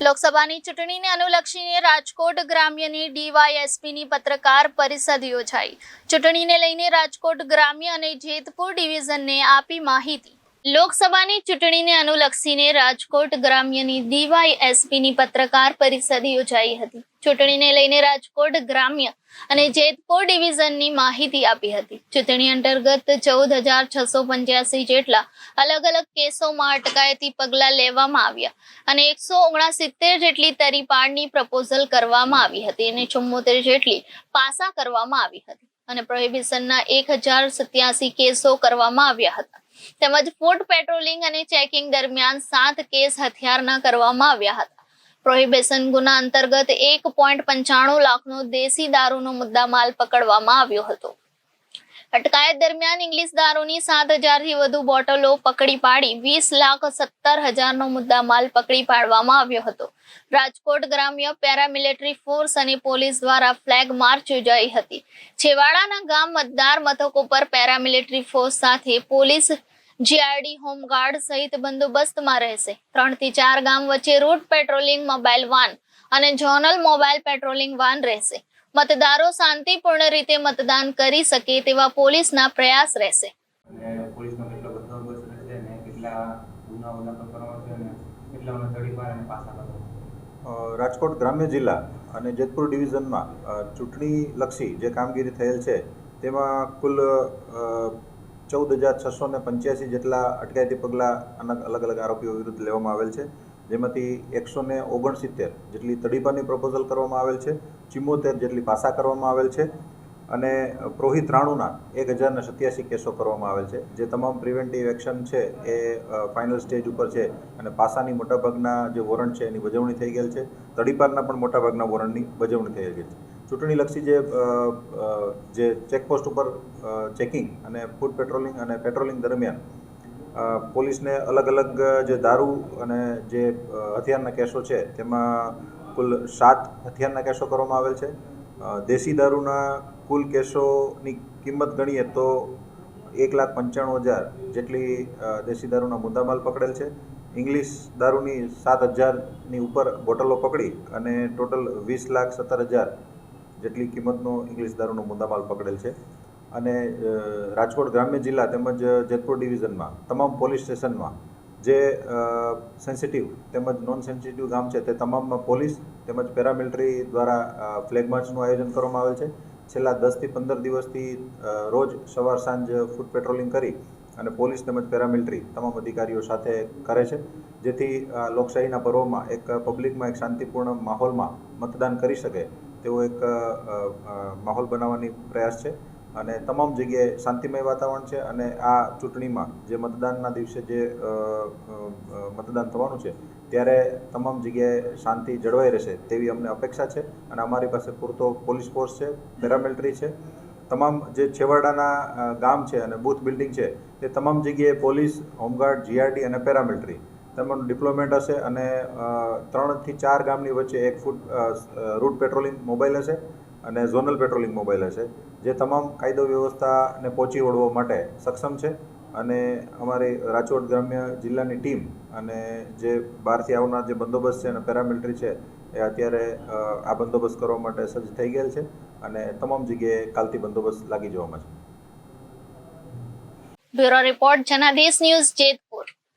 લોકસભાની ચૂંટણીને અનુલક્ષીને રાજકોટ ગ્રામ્યની ડીવાયએસપીની પત્રકાર પરિષદ યોજાઈ. ચૂંટણીને લઈને રાજકોટ ગ્રામ્ય અને જેતપુર ડિવિઝનને આપી માહિતી. લોકસભાની ચૂંટણીને અનુલક્ષીને રાજકોટ ગ્રામ્યની ડીવાયએસપીની પત્રકાર પરિષદ યોજાઈ હતી. ચૂંટણીને લઈને રાજકોટ ગ્રામ્ય અને જેતપુર ડિવિઝનની માહિતી આપી હતી. ચૂંટણી અંતર્ગત 14,685 જેટલા અલગ અલગ કેસોમાં અટકાયતી પગલાં લેવામાં આવ્યા અને 169 જેટલી તરીપાડની પ્રપોઝલ કરવામાં આવી હતી અને 74 જેટલી પાસા કરવામાં આવી હતી અને પ્રોહિબિશનના 1,087 કેસો કરવામાં આવ્યા હતા. તેમજ ફૂડ પેટ્રોલિંગ અને ચેકિંગ દરમિયાન 7 કેસ હથિયારના કરવામાં આવ્યા હતા. પ્રોહિબિશન ગુના અંતર્ગત 1.95 લાખનો દેશી દારૂનો મુદ્દામાલ પકડવામાં આવ્યો હતો. અટકાયત દરમિયાન ઇંગ્લિશ દારૂની 7,000થી વધુ બોટલો પકડી પાડી 20,17,000નો મુદ્દામાલ પકડી પાડવામાં આવ્યો હતો. રાજકોટ ગ્રામ્ય પેરામિલિટરી ફોર્સ અને પોલીસ દ્વારા ફ્લેગ માર્ચ યોજાઈ હતી. છેવાડાના ગામ મતદાર મથકો પર પેરામિલિટરી ફોર્સ સાથે પોલીસ, જીઆરડી, હોમગાર્ડ સહિત બંદોબસ્તમાં રહેશે. 3 થી 4 ગામ વચ્ચે રૂટ પેટ્રોલિંગ મોબાઈલ વાન અને ઝોનલ મોબાઈલ પેટ્રોલિંગ વાન રહેશે. મતદારો શાંતિપૂર્ણ રીતે મતદાન કરી શકે તેવા પોલીસના પ્રયાસ રહેશે. રાજકોટ ગ્રામ્ય જિલ્લા અને જેતપુર ડિવિઝનમાં ચૂંટણીલક્ષી જે કામગીરી થયેલ છે તેમાં કુલ 14,685 જેટલા અટકાયતી પગલાં અલગ અલગ આરોપીઓ વિરુદ્ધ લેવામાં આવેલ છે, જેમાંથી 169 જેટલી તડીપાની પ્રપોઝલ કરવામાં આવેલ છે, 74 જેટલી પાસા કરવામાં આવેલ છે અને પ્રોહિત રાણુના 1,087 કેસો કરવામાં આવેલ છે. જે તમામ પ્રિવેન્ટિવ એક્શન છે એ ફાઇનલ સ્ટેજ ઉપર છે અને પાસાની મોટાભાગના જે વોરંટ છે એની બજવણી થઈ ગયેલ છે. તડીપારના પણ મોટાભાગના વોરંટની બજવણી થઈ ગઈ છે. ચૂંટણીલક્ષી જે ચેકપોસ્ટ ઉપર ચેકિંગ અને ફૂડ પેટ્રોલિંગ અને પેટ્રોલિંગ દરમિયાન પોલીસને અલગ અલગ જે દારૂ અને જે હથિયારના કેસો છે તેમાં કુલ 7 હથિયારના કેસો કરવામાં આવેલ છે. દેશી દારૂના કુલ કેસોની કિંમત ગણીએ તો 1,95,000 જેટલી દેશી દારૂના મુદ્દામાલ પકડેલ છે. ઇંગ્લિશ દારૂની 7,000ની ઉપર બોટલો પકડી અને ટોટલ 20,17,000 જેટલી કિંમતનો ઇંગ્લિશ દારૂનો મુદ્દામાલ પકડેલ છે. અને રાજકોટ ગ્રામ્ય જિલ્લા તેમજ જેતપુર ડિવિઝનમાં તમામ પોલીસ સ્ટેશનમાં જે સેન્સિટિવ તેમજ નોન સેન્સિટિવ ગામ છે તે તમામમાં પોલીસ તેમજ પેરામિલિટરી દ્વારા ફ્લેગ માર્ચનું આયોજન કરવામાં આવેલ છે. છેલ્લા 10 થી 15 દિવસથી રોજ સવાર સાંજ ફૂડ પેટ્રોલિંગ કરી અને પોલીસ તેમજ પેરામિલિટરી તમામ અધિકારીઓ સાથે કરે છે, જેથી લોકશાહીના પર્વમાં એક પબ્લિકમાં એક શાંતિપૂર્ણ માહોલમાં મતદાન કરી શકે તેવો એક માહોલ બનાવવાની પ્રયાસ છે. અને તમામ જગ્યાએ શાંતિમય વાતાવરણ છે અને આ ચૂંટણીમાં જે મતદાનના દિવસે જે મતદાન થવાનું છે ત્યારે તમામ જગ્યાએ શાંતિ જળવાઈ રહેશે તેવી અમને અપેક્ષા છે અને અમારી પાસે પૂરતો પોલીસ ફોર્સ છે, પેરામિલિટરી છે. તમામ જે છેવાડાના ગામ છે અને બૂથ બિલ્ડિંગ છે તે તમામ જગ્યાએ પોલીસ, હોમગાર્ડ, જીઆરડી અને પેરામિલિટરી તમામનું ડિપ્લોયમેન્ટ હશે અને 3 થી 4 ગામની વચ્ચે એક રૂટ પેટ્રોલિંગ મોબાઈલ હશે અને ઝોનલ પેટ્રોલિંગ મોબાઈલ હશે, જે તમામ કાયદો વ્યવસ્થાને પહોંચી વળવા માટે સક્ષમ છે. અને અમારી રાજકોટ ગ્રામ્ય જિલ્લાની ટીમ અને જે બહારથી આવનાર જે બંદોબસ્ત છે અને પેરામિલિટરી છે એ અત્યારે આ બંદોબસ્ત કરવા માટે સજ્જ થઈ ગયેલ છે અને તમામ જગ્યાએ કાલથી બંદોબસ્ત લાગી જવામાં છે. Bureau report Janadesh news, Jetpur.